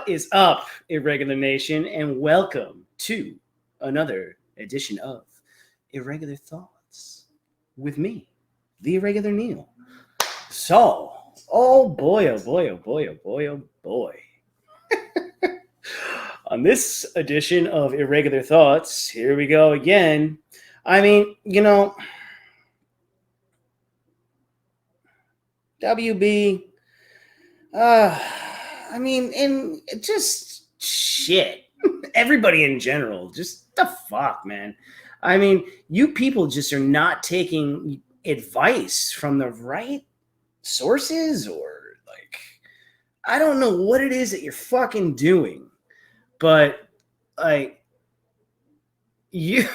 What is up, Irregular Nation, and welcome to another edition of Irregular Thoughts with me, the Irregular Neil. So, oh boy, oh boy, oh boy, oh boy, oh boy. On this edition of Irregular Thoughts, here we go again. I mean, you know, WB, I mean, and just shit. Everybody in general, just the fuck, man. I mean, you people just are not taking advice from the right sources, or like, I don't know what it is that you're fucking doing, but like, you're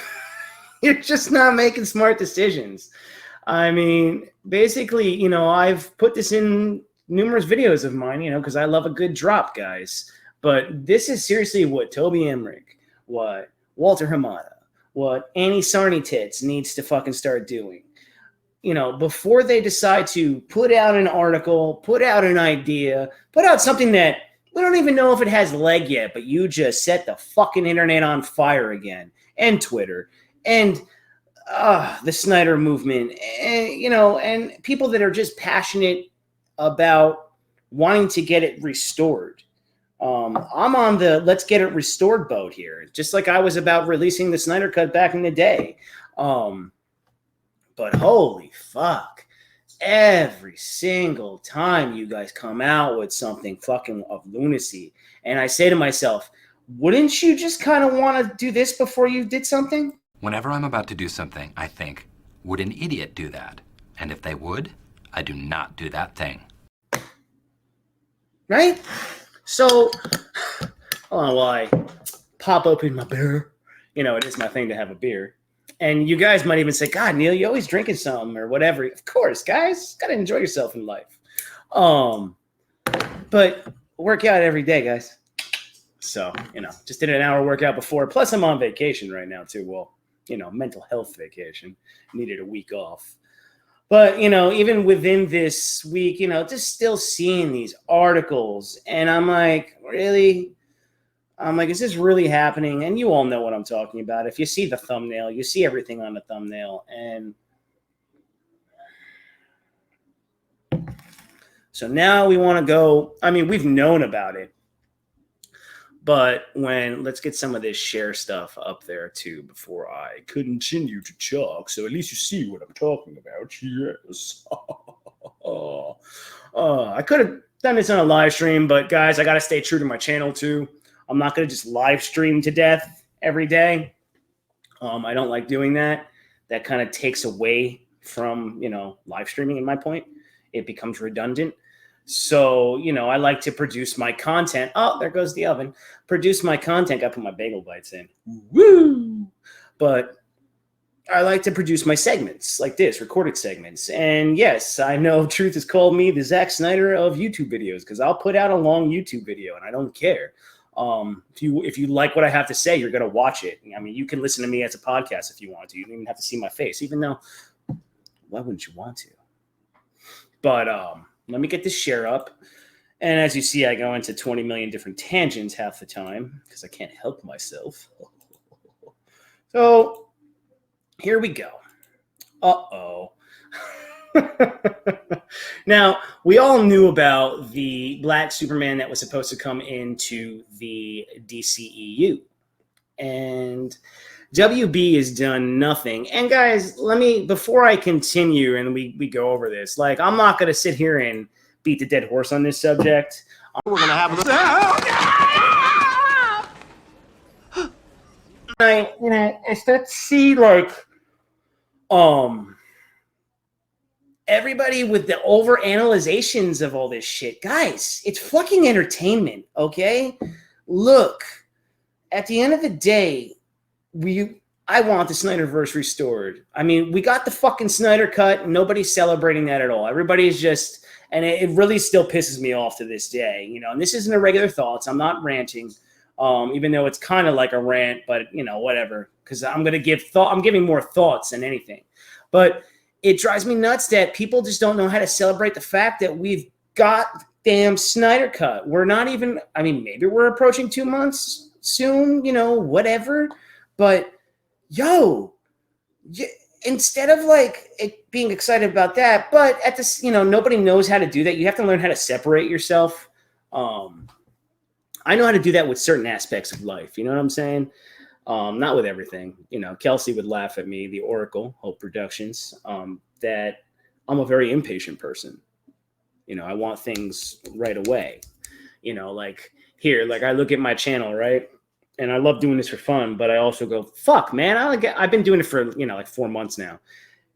just not making smart decisions. I mean, basically, you know, I've put this in numerous videos of mine, you know, because I love a good drop, guys. But this is seriously what Toby Emmerich, what Walter Hamada, what Annie Sarny Tits needs to fucking start doing. You know, before they decide to put out an article, put out an idea, put out something that we don't even know if it has leg yet, but you just set the fucking internet on fire again, and Twitter, and the Snyder movement, and, you know, and people that are just passionate about wanting to get it restored. I'm on the let's get it restored boat here, just like I was about releasing the Snyder Cut back in the day. But holy fuck, every single time you guys come out with something fucking of lunacy, and I say to myself, wouldn't you just kind of want to do this before you did something? Whenever I'm about to do something, I think, would an idiot do that? And if they would, I do not do that thing. Right? So, hold on while I pop open my beer. You know, it is my thing to have a beer. And you guys might even say, God, Neil, you always drinking something or whatever. Of course, guys. Got to enjoy yourself in life. But work out every day, guys. So, you know, just did an hour workout before. Plus, I'm on vacation right now, too. Well, you know, mental health vacation. Needed a week off. But, you know, even within this week, you know, just still seeing these articles. And I'm like, really? I'm like, is this really happening? And you all know what I'm talking about. If you see the thumbnail, you see everything on the thumbnail. And so now we want to go. I mean, we've known about it. But let's get some of this share stuff up there too before I continue to talk. So at least you see what I'm talking about. Yes. I could have done this on a live stream, but guys, I got to stay true to my channel too. I'm not going to just live stream to death every day. I don't like doing that. That kind of takes away from, you know, live streaming in my point. It becomes redundant. So, you know, I like to produce my content. Oh, there goes the oven. Produce my content. I put my bagel bites in. Woo! But I like to produce my segments like this, recorded segments. And yes, I know Truth has called me the Zack Snyder of YouTube videos because I'll put out a long YouTube video and I don't care. If you like what I have to say, you're going to watch it. I mean, you can listen to me as a podcast if you want to. You don't even have to see my face, even though why wouldn't you want to? But, let me get this share up. And as you see, I go into 20 million different tangents half the time because I can't help myself. So here we go. Uh-oh. Now, we all knew about the Black Superman that was supposed to come into the DCEU. And WB has done nothing. And guys, before I continue and we go over this, like, I'm not going to sit here and beat the dead horse on this subject. We're going to have I start to see, like, everybody with the over-analyzations of all this shit. Guys, it's fucking entertainment, okay? Look, at the end of the day, I want the Snyderverse restored. I mean, we got the fucking Snyder Cut, and nobody's celebrating that at all. Everybody's just, and it really still pisses me off to this day, you know. And this isn't Irregular Thoughts. I'm not ranting, even though it's kind of like a rant, but you know, whatever. Because I'm giving more thoughts than anything. But it drives me nuts that people just don't know how to celebrate the fact that we've got damn Snyder Cut. We're not even, I mean, maybe we're approaching 2 months soon, you know, whatever. But yo, instead of like it being excited about that, but at this, you know, nobody knows how to do that. You have to learn how to separate yourself. I know how to do that with certain aspects of life. You know what I'm saying? Not with everything. You know, Kelsey would laugh at me, the Oracle, Hope Productions, that I'm a very impatient person. You know, I want things right away. You know, like here, like I look at my channel, right? And I love doing this for fun, but I also go, fuck, man, I've been doing it for, you know, like 4 months now.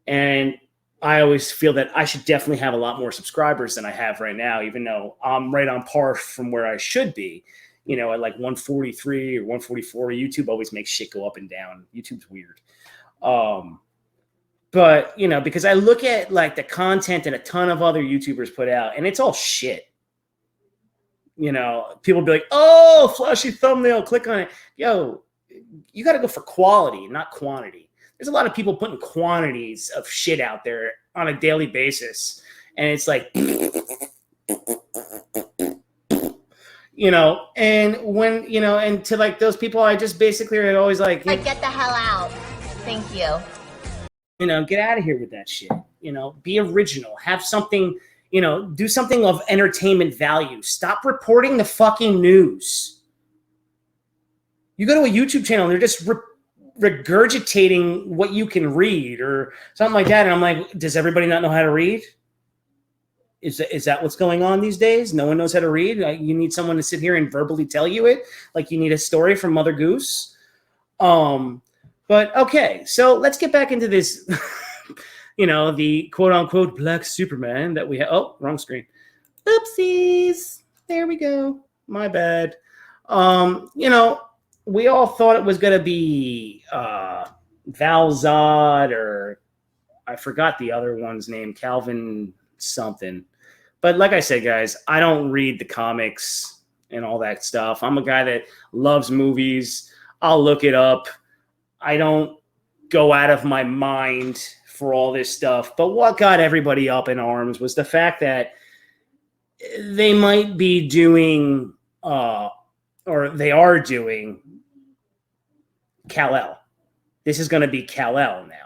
And I always feel that I should definitely have a lot more subscribers than I have right now, even though I'm right on par from where I should be. You know, at like 143 or 144, YouTube always makes shit go up and down. YouTube's weird. But, you know, because I look at like the content that a ton of other YouTubers put out, and it's all shit. You know, people be like, oh, flashy thumbnail, click on it. Yo, you got to go for quality, not quantity. There's a lot of people putting quantities of shit out there on a daily basis. And it's like, you know, and when, you know, and to like those people, I just basically are always like, Like, get the hell out. Thank you. You know, get out of here with that shit. You know, be original. Have something, you know, do something of entertainment value. Stop reporting the fucking news. You go to a YouTube channel and they're just regurgitating what you can read or something like that. And I'm like, does everybody not know how to read? Is that what's going on these days? No one knows how to read. You need someone to sit here and verbally tell you it, like you need a story from Mother Goose. But okay, so let's get back into this. You know, the quote unquote black Superman that we have. Oh, wrong screen. Oopsies. There we go. My bad. You know, we all thought it was going to be Val-Zod, or I forgot the other one's name, Calvin something. But like I said, guys, I don't read the comics and all that stuff. I'm a guy that loves movies. I'll look it up. I don't go out of my mind for all this stuff. But what got everybody up in arms was the fact that they might be doing, or they are doing, Kal-El. This is going to be Kal-El now.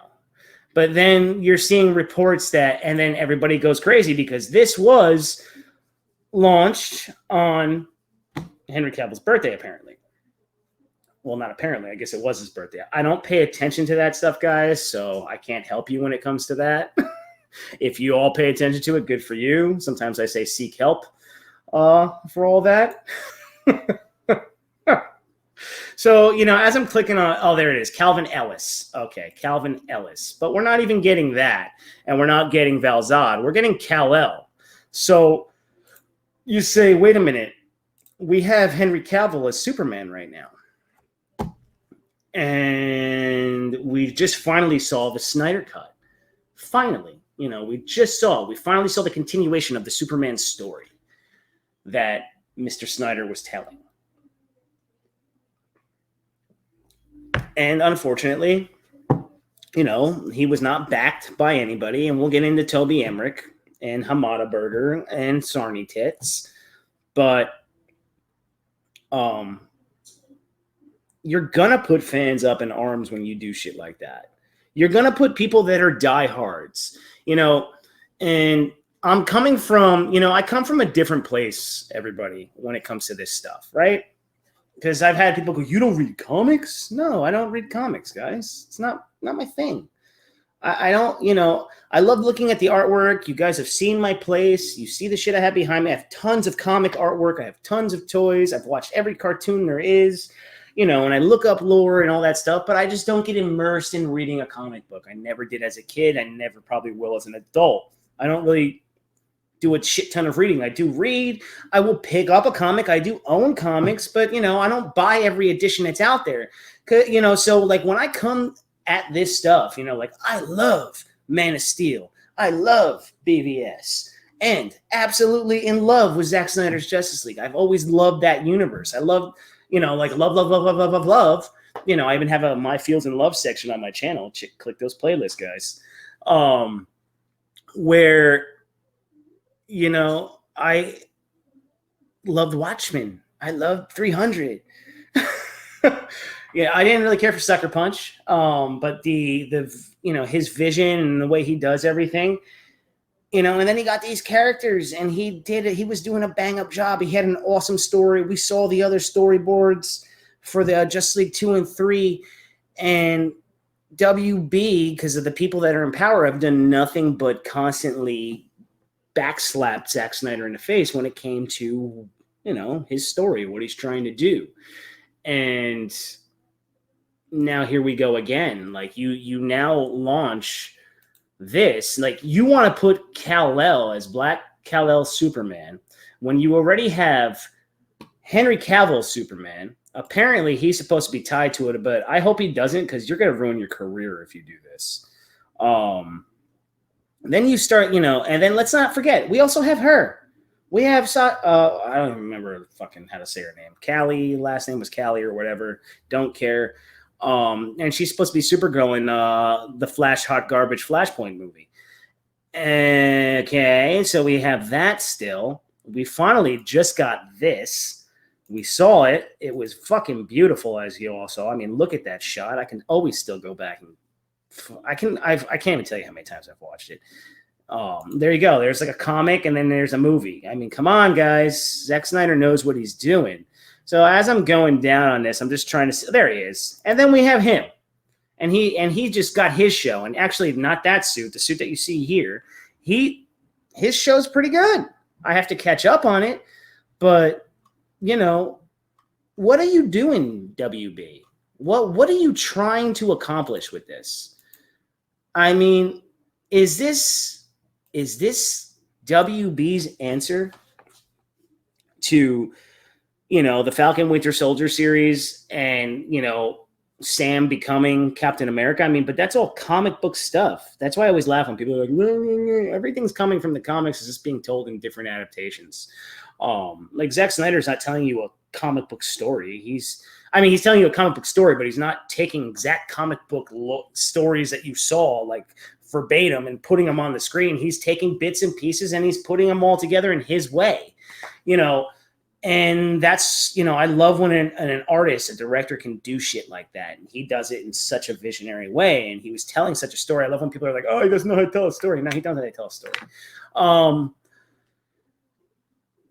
But then you're seeing reports that, and then everybody goes crazy because this was launched on Henry Cavill's birthday, apparently. Well, not apparently. I guess it was his birthday. I don't pay attention to that stuff, guys, so I can't help you when it comes to that. If you all pay attention to it, good for you. Sometimes I say seek help for all that. So, you know, as I'm clicking on, oh, there it is, Calvin Ellis. Okay, Calvin Ellis. But we're not even getting that, and we're not getting Val-Zod. We're getting Kal-El. So you say, wait a minute. We have Henry Cavill as Superman right now. And we just finally saw the Snyder Cut. Finally. You know, we finally saw the continuation of the Superman story that Mr. Snyder was telling. And unfortunately, you know, he was not backed by anybody. And we'll get into Toby Emmerich and Hamada Burger and Sarny Tits. But you're going to put fans up in arms when you do shit like that. You're going to put people that are diehards, you know, and I'm coming from, you know, I come from a different place, everybody, when it comes to this stuff, right? Because I've had people go, you don't read comics? No, I don't read comics, guys. It's not my thing. I don't, you know, I love looking at the artwork. You guys have seen my place. You see the shit I have behind me. I have tons of comic artwork. I have tons of toys. I've watched every cartoon there is, you know, and I look up lore and all that stuff, but I just don't get immersed in reading a comic book. I never did as a kid. I never probably will as an adult. I don't really do a shit ton of reading. I do read. I will pick up a comic. I do own comics, but, you know, I don't buy every edition that's out there. You know, so like when I come at this stuff, you know, like I love Man of Steel. I love BVS. And absolutely in love with Zack Snyder's Justice League. I've always loved that universe. I love, you know, like love. You know, I even have a My Feels in Love section on my channel. Click those playlists, guys. Where, you know, loved Watchmen. I loved 300. Yeah, I didn't really care for Sucker Punch, but the his vision and the way he does everything, and then he got these characters, and he was doing a bang up job. He had an awesome story. We saw the other storyboards for the Justice League 2 and 3, and WB, because of the people that are in power, have done nothing but constantly backslap Zack Snyder in the face when it came to his story, what he's trying to do. And now here we go again. Like you now launch this, like you want to put Kal-El as Black Kal-El Superman when you already have Henry Cavill Superman. Apparently he's supposed to be tied to it, but I hope he doesn't, because you're going to ruin your career if you do this. Then you start, and then let's not forget, we also have her. We have, I don't even remember fucking how to say her name. Callie, last name was Callie or whatever. Don't care. And she's supposed to be Supergirl in the Flash Hot Garbage Flashpoint movie. Okay, so we have that still. We finally just got this. We saw it. It was fucking beautiful, as you all saw. I mean, look at that shot. I can always still go back and I can't even tell you how many times I've watched it. There you go. There's like a comic, and then there's a movie. I mean, come on, guys. Zack Snyder knows what he's doing. So as I'm going down on this, I'm just trying to see. There he is. And then we have him. And he just got his show. And actually, not that suit, the suit that you see here. His show's pretty good. I have to catch up on it. But, what are you doing, WB? What are you trying to accomplish with this? I mean, is this WB's answer to, the Falcon Winter Soldier series and, Sam becoming Captain America? I mean, but that's all comic book stuff. That's why I always laugh when people are like, everything's coming from the comics. It's just being told in different adaptations. Like Zack Snyder's not telling you a comic book story. He's telling you a comic book story, but he's not taking exact comic book stories that you saw, like verbatim, and putting them on the screen. He's taking bits and pieces and he's putting them all together in his way, and that's, I love when an artist, a director can do shit like that. And he does it in such a visionary way. And he was telling such a story. I love when people are like, oh, he doesn't know how to tell a story. No, he doesn't know how to tell a story.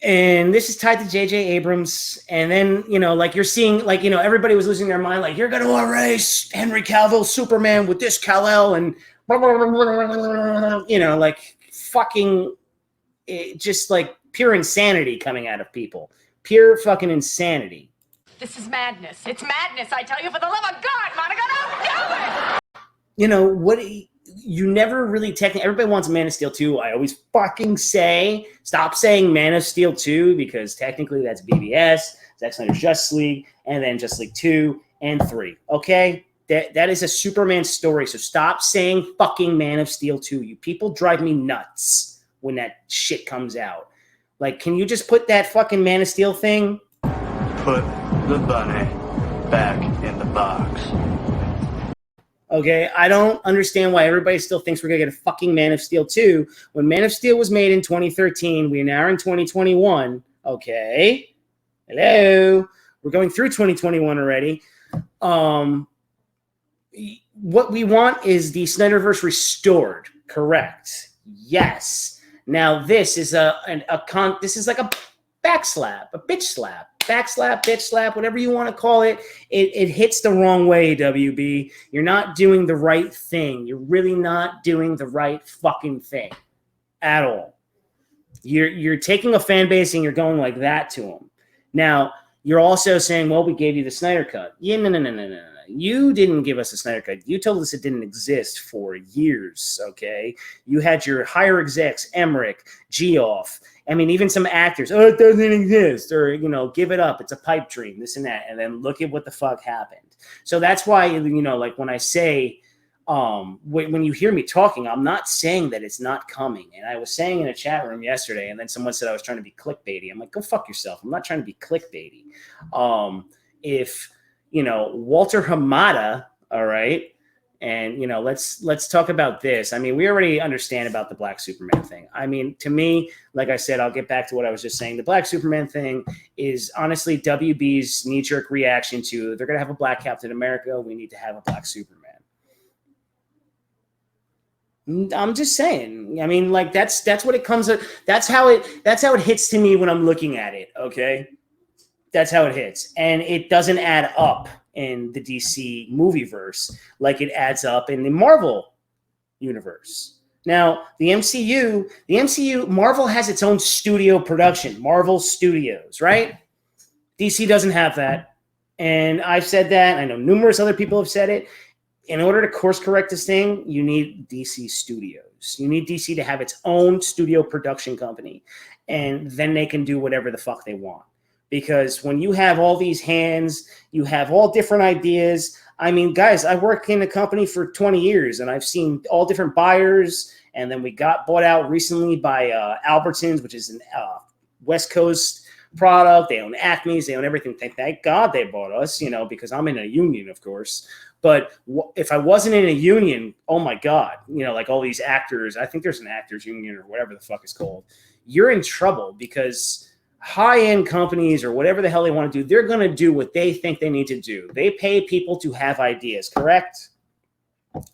And this is tied to J.J. Abrams. And then, like you're seeing, like, everybody was losing their mind. Like, you're going to erase Henry Cavill Superman with this Kal-El and, like fucking, just like pure insanity coming out of people. Pure fucking insanity. This is madness. It's madness, I tell you, for the love of God, Monica, don't do it! What you never really technically, everybody wants Man of Steel 2. I always fucking say, stop saying Man of Steel 2, because technically that's BBS, Zack Snyder's Justice League, and then Justice League 2 and 3. Okay? That is a Superman story, so stop saying fucking Man of Steel 2. You people drive me nuts when that shit comes out. Like, can you just put that fucking Man of Steel thing? Put the bunny back in the box. Okay, I don't understand why everybody still thinks we're going to get a fucking Man of Steel 2 when Man of Steel was made in 2013. We are in 2021. Okay. Hello. We're going through 2021 already. What we want is the Snyderverse restored. Correct. Yes. Now this is this is like a backslap, a bitch slap. Backslap, bitch slap, whatever you want to call it. It hits the wrong way, WB. You're not doing the right thing. You're really not doing the right fucking thing at all. You're taking a fan base and you're going like that to them. Now, you're also saying, well, we gave you the Snyder Cut. Yeah, no. You didn't give us a Snyder Cut. You told us it didn't exist for years, okay? You had your higher execs, Emmerich, Geoff. I mean, even some actors, oh, it doesn't exist, or, give it up. It's a pipe dream, this and that. And then look at what the fuck happened. So that's why, like when I say, when you hear me talking, I'm not saying that it's not coming. And I was saying in a chat room yesterday, and then someone said I was trying to be clickbaity. I'm like, go fuck yourself. I'm not trying to be clickbaity. If Walter Hamada, all right, And, you know, let's talk about this. I mean, we already understand about the Black Superman thing. I mean, to me, like I said, I'll get back to what I was just saying. The Black Superman thing is honestly WB's knee-jerk reaction to they're going to have a Black Captain America. We need to have a Black Superman. I'm just saying. I mean, like that's what it comes to. That's how it hits to me when I'm looking at it. Okay, that's how it hits, and it doesn't add up in the DC movieverse like it adds up in the Marvel universe. Now, the MCU, Marvel has its own studio production, Marvel Studios, right? DC doesn't have that, and I've said that. I know numerous other people have said it. In order to course correct this thing, you need DC Studios. You need DC to have its own studio production company, and then they can do whatever the fuck they want. Because when you have all these hands, you have all different ideas. I mean, guys, I worked in a company for 20 years, and I've seen all different buyers, and then we got bought out recently by Albertsons, which is an West Coast product. They own Acme's. They own everything. Thank God they bought us, you know, because I'm in a union, of course. But if I wasn't in a union, oh my God, you know, like all these actors, I think there's an actors union or whatever the fuck it's called. You're in trouble because high-end companies or whatever the hell they want to do, they're going to do what they think they need to do. They pay people to have ideas, correct?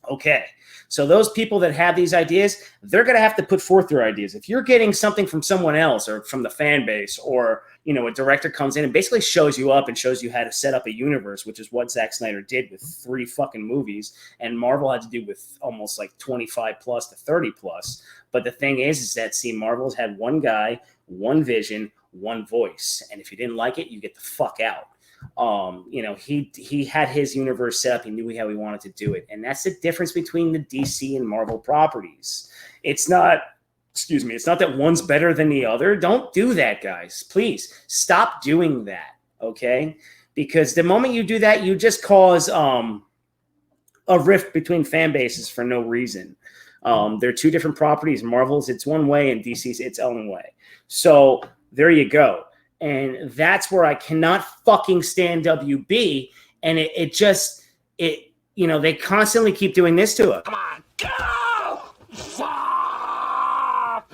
Okay. So those people that have these ideas, they're going to have to put forth their ideas. If you're getting something from someone else or from the fan base, or, you know, a director comes in and basically shows you up and shows you how to set up a universe, which is what Zack Snyder did with 3 fucking movies, and Marvel had to do with almost like 25 plus to 30 plus. But the thing is that, see, Marvel's had one guy, one vision, one voice, and if you didn't like it, you get the fuck out. You know, he had his universe set up. He knew how he wanted to do it, and that's the difference between the DC and Marvel properties. It's not that one's better than the other. Don't do that, guys. Please stop doing that, okay? Because the moment you do that, you just cause a rift between fan bases for no reason. They're two different properties. Marvel's its one way, and DC's its own way. So there you go. And that's where I cannot fucking stand WB. And it just, you know, they constantly keep doing this to us. Come on, go! Fuck!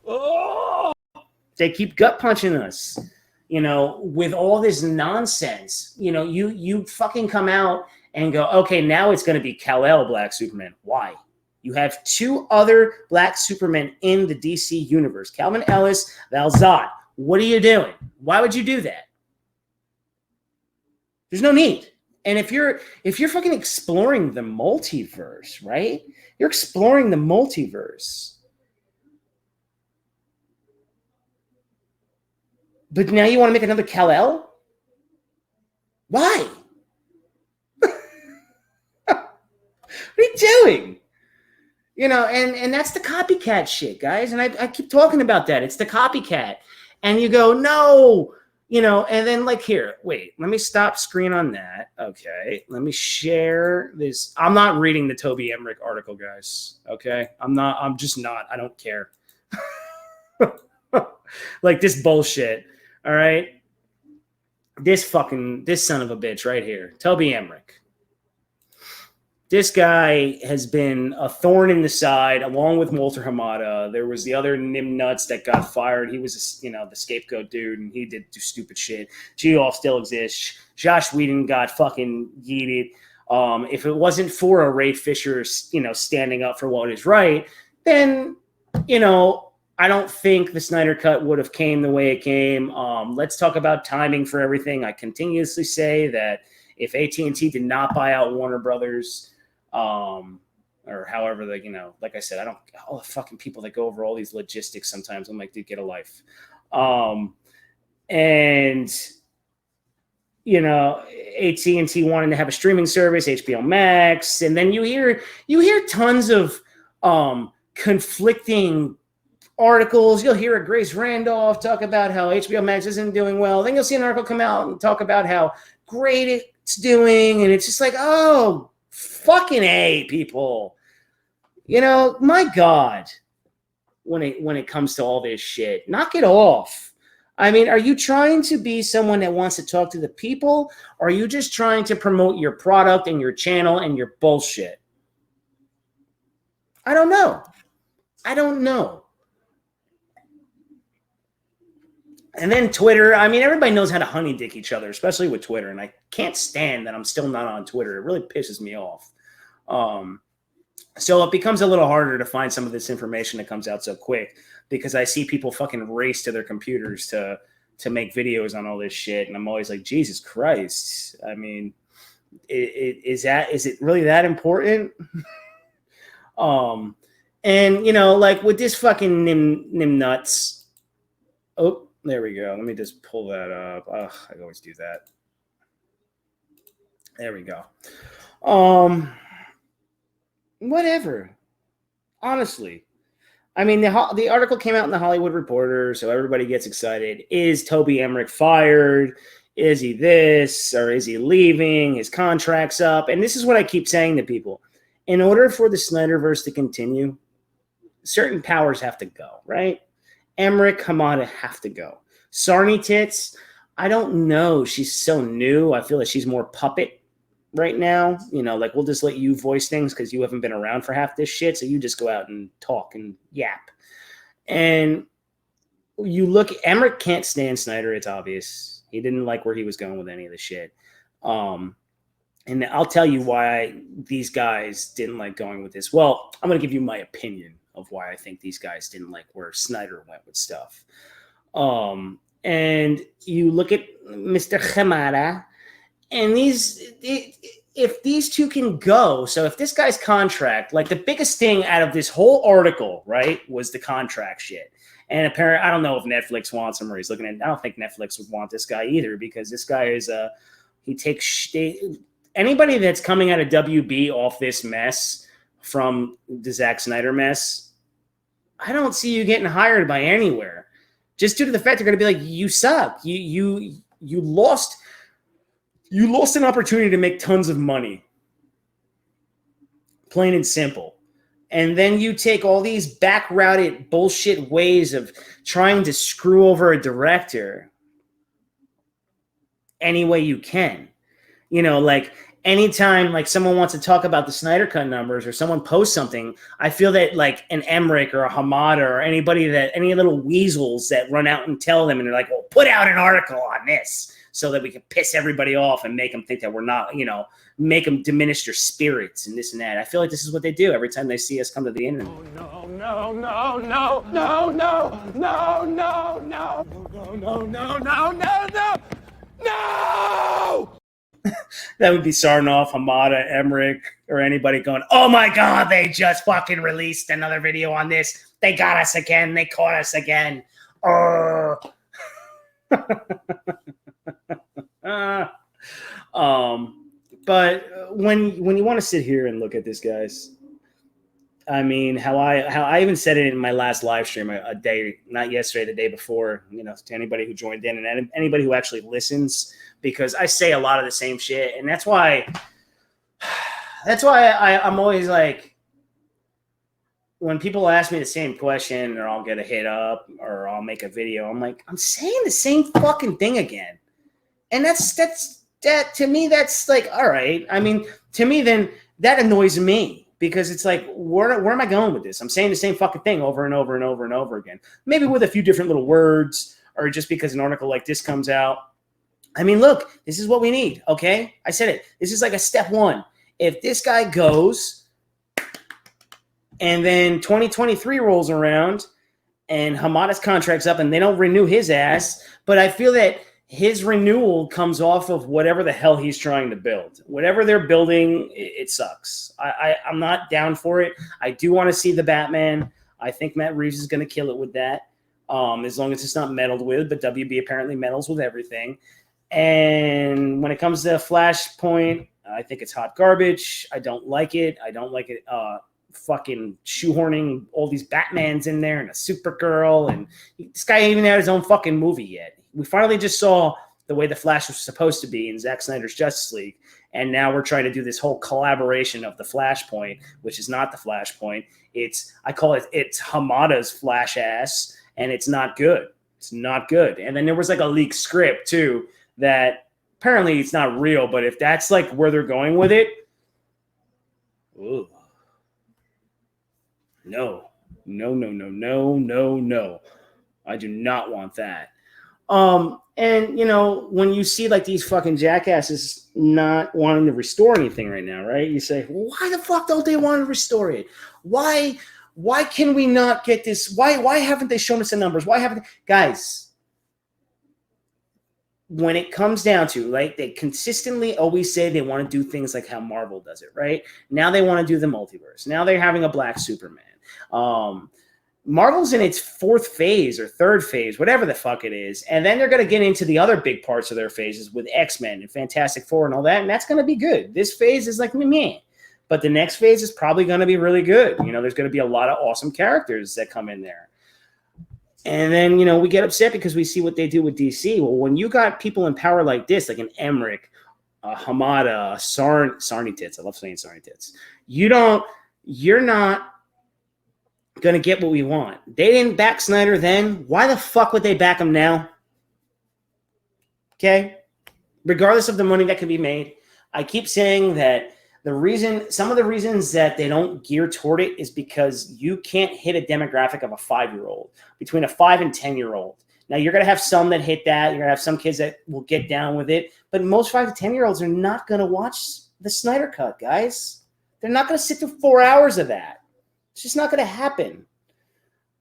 Oh! They keep gut punching us, you know, with all this nonsense. You know, you fucking come out and go, okay, now it's going to be Kal-El Black Superman. Why? You have 2 other Black Supermen in the DC universe, Calvin Ellis, Val Zod. What are you doing? Why would you do that? There's no need. And if you're fucking exploring the multiverse, right? You're exploring the multiverse. But now you want to make another Kal-El? Why? What are you doing? You know, and that's the copycat shit, guys. And I keep talking about that. It's the copycat. And you go, no, you know, and then like here, wait, let me stop screen on that. Okay, let me share this. I'm not reading the Toby Emmerich article, guys. Okay, I'm just not. I don't care. Like this bullshit. All right. This son of a bitch right here, Toby Emmerich. This guy has been a thorn in the side, along with Walter Hamada. There was the other nimnuts that got fired. He was, you know, the scapegoat dude, and he did do stupid shit. Geoff still exists. Josh Whedon got fucking yeeted. If it wasn't for a Ray Fisher, you know, standing up for what is right, then, you know, I don't think the Snyder Cut would have came the way it came. Let's talk about timing for everything. I continuously say that if AT&T did not buy out Warner Brothers, or however, like, you know, like I said, I don't, all the fucking people that go over all these logistics sometimes, I'm like, dude, get a life. And, you know, AT&T wanting to have a streaming service, HBO Max, and then you hear tons of conflicting articles. You'll hear a Grace Randolph talk about how HBO Max isn't doing well. Then you'll see an article come out and talk about how great it's doing, and it's just like, oh, fucking A, people. You know, my God, when it comes to all this shit, knock it off. I mean, are you trying to be someone that wants to talk to the people, or are you just trying to promote your product and your channel and your bullshit? I don't know. I don't know. And then Twitter, I mean, everybody knows how to honey dick each other, especially with Twitter. And I can't stand that I'm still not on Twitter. It really pisses me off. So it becomes a little harder to find some of this information that comes out so quick because I see people fucking race to their computers to make videos on all this shit. And I'm always like, Jesus Christ. I mean, is it really that important? And you know, like with this fucking nim nuts. Oh, there we go. Let me just pull that up. Ugh, I always do that. There we go. Whatever. Honestly. I mean, the article came out in the Hollywood Reporter, so everybody gets excited. Is Toby Emmerich fired? Is he this? Or is he leaving? His contract's up. And this is what I keep saying to people. In order for the Snyderverse to continue, certain powers have to go, right? Emmerich, Hamada have to go. Sarny Tits, I don't know. She's so new. I feel like she's more puppet right now. You know, like we'll just let you voice things because you haven't been around for half this shit. So you just go out and talk and yap. And you look, Emmerich can't stand Snyder. It's obvious. He didn't like where he was going with any of the shit. And I'll tell you why these guys didn't like going with this. Well, I'm going to give you my opinion of why I think these guys didn't like where Snyder went with stuff. And you look at Mr. Hamada, and if these two can go, so if this guy's contract, like the biggest thing out of this whole article, right, was the contract shit. And apparently, I don't know if Netflix wants him or he's looking at, I don't think Netflix would want this guy either because this guy is he takes anybody that's coming out of WB off this mess from the Zack Snyder mess, I don't see you getting hired by anywhere. Just due to the fact they're going to be like, you suck. You lost an opportunity to make tons of money. Plain and simple. And then you take all these back-routed bullshit ways of trying to screw over a director any way you can. You know, like anytime like someone wants to talk about the Snyder Cut numbers or someone posts something, I feel that like an Emmerich or a Hamada or anybody that any little weasels that run out and tell them and they're like, well, put out an article on this so that we can piss everybody off and make them think that we're not, you know, make them diminish their spirits and this and that. I feel like this is what they do every time they see us come to the internet. No! That would be Sarnoff, Hamada, Emmerich, or anybody going, oh my God, they just fucking released another video on this. They got us again. They caught us again. But when you want to sit here and look at this, guys, I mean, how I even said it in my last live stream a day, not yesterday, the day before, you know, to anybody who joined in and anybody who actually listens, because I say a lot of the same shit. And that's why I'm always like, when people ask me the same question or I'll get a hit up or I'll make a video, I'm like, I'm saying the same fucking thing again. And that to me, that's like, all right. I mean, to me, then that annoys me. Because it's like, where am I going with this? I'm saying the same fucking thing over and over and over and over again. Maybe with a few different little words or just because an article like this comes out. I mean, look, this is what we need, okay? I said it. This is like a step one. If this guy goes and then 2023 rolls around and Hamada's contract's up and they don't renew his ass, but I feel that his renewal comes off of whatever the hell he's trying to build. Whatever they're building, it sucks. I'm not down for it. I do want to see the Batman. I think Matt Reeves is going to kill it with that, as long as it's not meddled with. But WB apparently meddles with everything. And when it comes to Flashpoint, I think it's hot garbage. I don't like it. I don't like it fucking shoehorning all these Batmans in there and a Supergirl. And this guy ain't even had his own fucking movie yet. We finally just saw the way the Flash was supposed to be in Zack Snyder's Justice League. And now we're trying to do this whole collaboration of the Flashpoint, which is not the Flashpoint. I call it Hamada's Flash ass, and it's not good. It's not good. And then there was like a leaked script too that apparently it's not real, but if that's like where they're going with it, ooh. No. I do not want that. And you know, when you see like these fucking jackasses not wanting to restore anything right now, right? You say, well, why the fuck don't they want to restore it? Why can we not get this? Why haven't they shown us the numbers? Why haven't they? Guys, when it comes down to, like, they consistently always say they want to do things like how Marvel does it, right? Now they want to do the multiverse. Now they're having a Black Superman. Marvel's in its fourth phase or third phase, whatever the fuck it is. And then they're going to get into the other big parts of their phases with X-Men and Fantastic Four and all that. And that's going to be good. This phase is like meh. But the next phase is probably going to be really good. You know, there's going to be a lot of awesome characters that come in there. And then, you know, we get upset because we see what they do with DC. Well, when you got people in power like this, like an Emmerich, Hamada, Sarny Tits. I love saying Sarny Tits. You're not going to get what we want. They didn't back Snyder then. Why the fuck would they back him now? Okay? Regardless of the money that can be made, I keep saying that some of the reasons that they don't gear toward it is because you can't hit a demographic of a 5-year-old, between a 5 and 10-year-old. Now, you're going to have some that hit that. You're going to have some kids that will get down with it. But most 5 to 10-year-olds are not going to watch the Snyder Cut, guys. They're not going to sit through 4 hours of that. It's just not going to happen.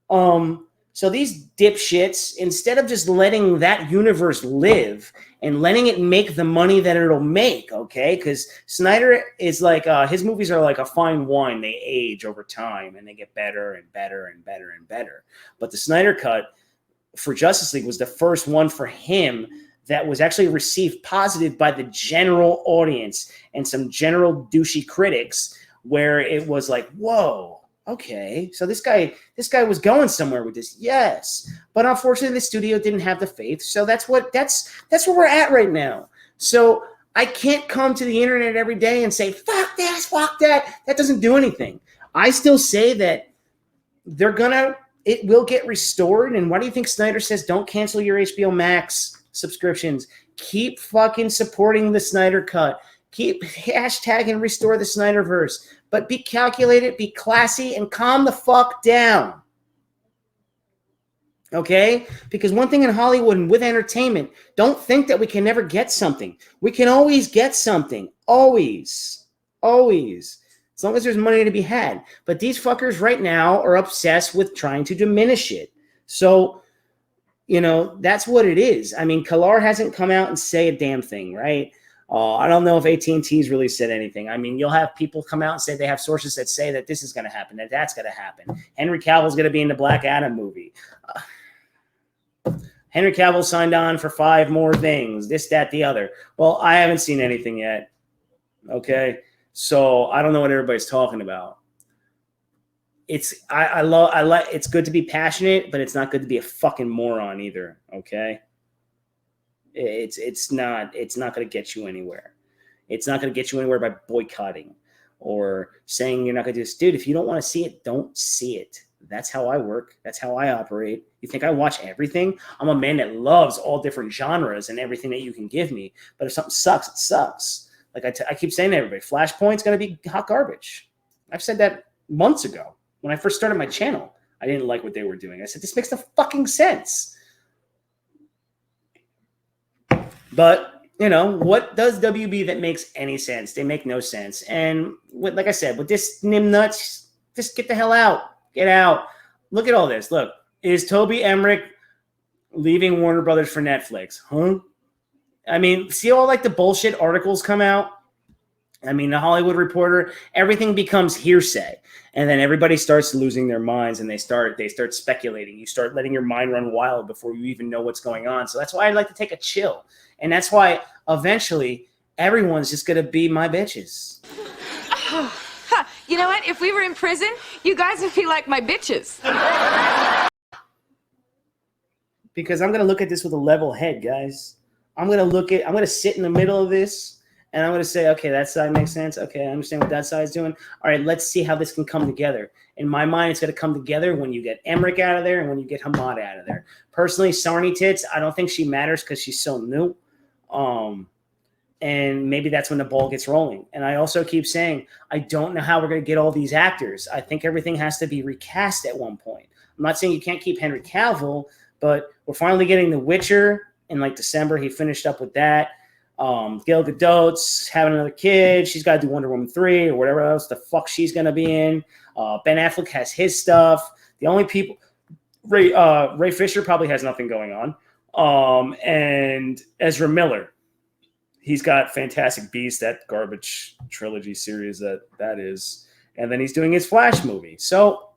So these dipshits, instead of just letting that universe live and letting it make the money that it'll make, okay? Because Snyder is like, his movies are like a fine wine. They age over time and they get better and better and better and better. But the Snyder Cut for Justice League was the first one for him that was actually received positive by the general audience and some general douchey critics, where it was like, whoa. Okay, so this guy was going somewhere with this, yes, but unfortunately the studio didn't have the faith. So that's where we're at right now. So I can't come to the internet every day and say fuck this, fuck that. That doesn't do anything. I still say that it will get restored. And why do you think Snyder says don't cancel your HBO Max subscriptions? Keep fucking supporting the Snyder Cut. Keep hashtagging restore the Snyderverse. But be calculated, be classy, and calm the fuck down. Okay? Because one thing in Hollywood and with entertainment, don't think that we can never get something. We can always get something. Always. Always. As long as there's money to be had. But these fuckers right now are obsessed with trying to diminish it. So, you know, that's what it is. I mean, Kalar hasn't come out and say a damn thing, right? I don't know if AT&T's really said anything. I mean, you'll have people come out and say they have sources that say that this is going to happen, that that's going to happen. Henry Cavill's going to be in the Black Adam movie. Henry Cavill signed on for 5 more things, this, that, the other. Well, I haven't seen anything yet. Okay, so I don't know what everybody's talking about. It's good to be passionate, but it's not good to be a fucking moron either. Okay. It's not going to get you anywhere. It's not going to get you anywhere by boycotting or saying you're not going to do this. Dude, if you don't want to see it, don't see it. That's how I work. That's how I operate. You think I watch everything? I'm a man that loves all different genres and everything that you can give me. But if something sucks, it sucks. Like I keep saying to everybody, Flashpoint's going to be hot garbage. I've said that months ago when I first started my channel. I didn't like what they were doing. I said, this makes no fucking sense. But, you know, what does WB that makes any sense? They make no sense. And like I said, with this nimnuts, just get the hell out. Get out. Look at all this. Look, is Toby Emmerich leaving Warner Brothers for Netflix? Huh? I mean, see all like the bullshit articles come out? I mean, the Hollywood Reporter, everything becomes hearsay. And then everybody starts losing their minds and they start speculating. You start letting your mind run wild before you even know what's going on. So that's why I like to take a chill. And that's why eventually everyone's just going to be my bitches. Oh, huh. You know what? If we were in prison, you guys would be like my bitches. Because I'm going to look at this with a level head, guys. I'm going to sit in the middle of this And I'm going to say, okay, that side makes sense. Okay, I understand what that side's doing. All right, let's see how this can come together. In my mind, it's going to come together when you get Emmerich out of there and when you get Hamada out of there. Personally, Sarny Tits, I don't think she matters because she's so new. And maybe that's when the ball gets rolling. And I also keep saying, I don't know how we're going to get all these actors. I think everything has to be recast at one point. I'm not saying you can't keep Henry Cavill, but we're finally getting The Witcher in like December. He finished up with that. Gal Gadot's having another kid. She's got to do Wonder Woman 3 or whatever else the fuck she's going to be in. Ben Affleck has his stuff. The only people, Ray Fisher probably has nothing going on. And Ezra Miller, he's got Fantastic Beasts, that garbage trilogy series that is. And then he's doing his Flash movie. So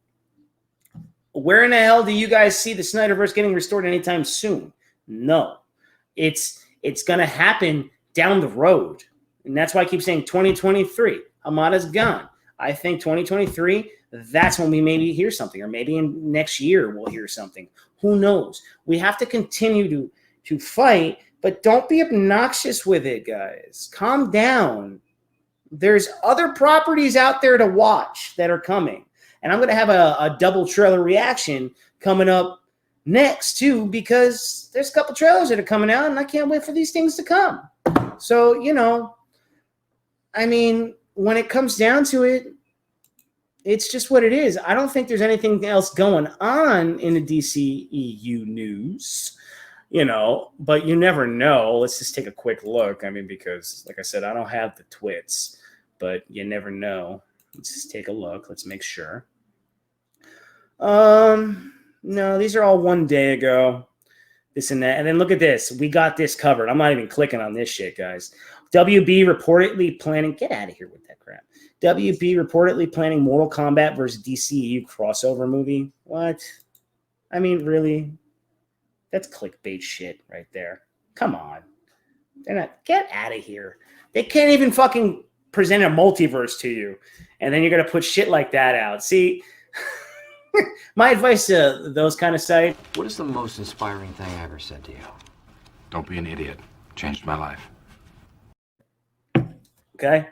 where in the hell do you guys see the Snyderverse getting restored anytime soon? No. It's going to happen down the road. And that's why I keep saying 2023. Hamada's gone. I think 2023, that's when we maybe hear something. Or maybe in next year we'll hear something. Who knows? We have to continue to fight, but don't be obnoxious with it, guys. Calm down. There's other properties out there to watch that are coming. And I'm going to have a double trailer reaction coming up next too, because there's a couple trailers that are coming out and I can't wait for these things to come. So, I mean, when it comes down to it, it's just what it is. I don't think there's anything else going on in the DCEU news, but you never know. Let's just take a quick look. I mean, because like I said, I don't have the twits, but you never know. Let's just take a look. Let's make sure. No, these are all 1 day ago. This and that. And then look at this. We got this covered. I'm not even clicking on this shit, guys. WB reportedly planning... Get out of here with that crap. WB reportedly planning Mortal Kombat versus DCEU crossover movie. What? I mean, really? That's clickbait shit right there. Come on. They're not... Get out of here. They can't even fucking present a multiverse to you. And then you're going to put shit like that out. See... My advice to those kind of sites. What is the most inspiring thing I ever said to you? Don't be an idiot. Changed my life. Okay?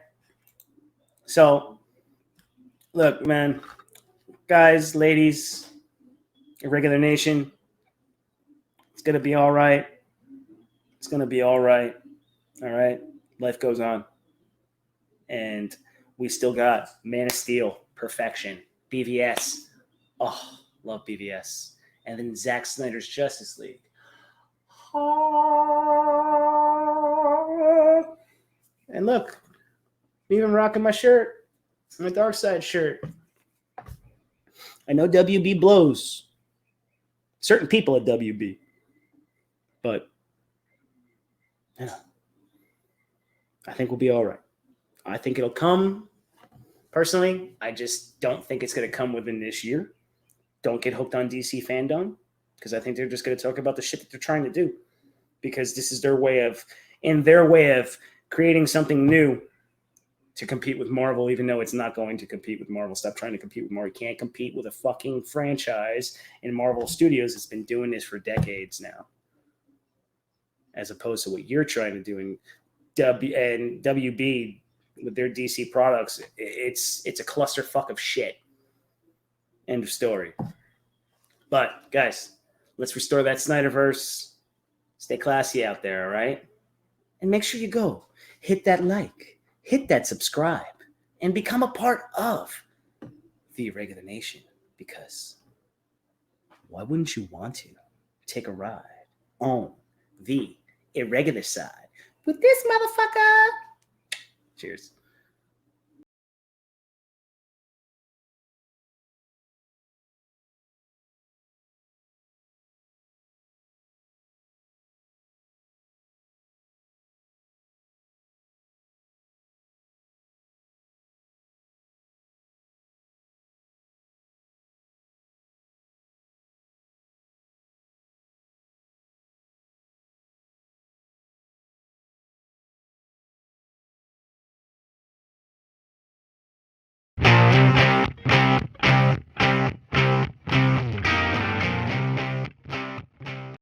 So, look, man. Guys, ladies, Irregular Nation, it's going to be all right. It's going to be all right. All right? Life goes on. And we still got Man of Steel, Perfection, BVS. Oh, love BVS. And then Zack Snyder's Justice League. And look, I'm even rocking my shirt, my Dark Side shirt. I know WB blows. Certain people at WB. But, I think we'll be all right. I think it'll come. Personally, I just don't think it's going to come within this year. Don't get hooked on DC fandom, because I think they're just going to talk about the shit that they're trying to do, because this is their way of creating something new to compete with Marvel, even though it's not going to compete with Marvel. Stop trying to compete with Marvel. You can't compete with a fucking franchise in Marvel Studios that's been doing this for decades now, as opposed to what you're trying to do in WB with their DC products. It's a clusterfuck of shit. End of story. But, guys, let's restore that Snyderverse. Stay classy out there, all right? And make sure you go. Hit that like. Hit that subscribe. And become a part of the Irregular Nation. Because why wouldn't you want to take a ride on the irregular side with this motherfucker? Cheers.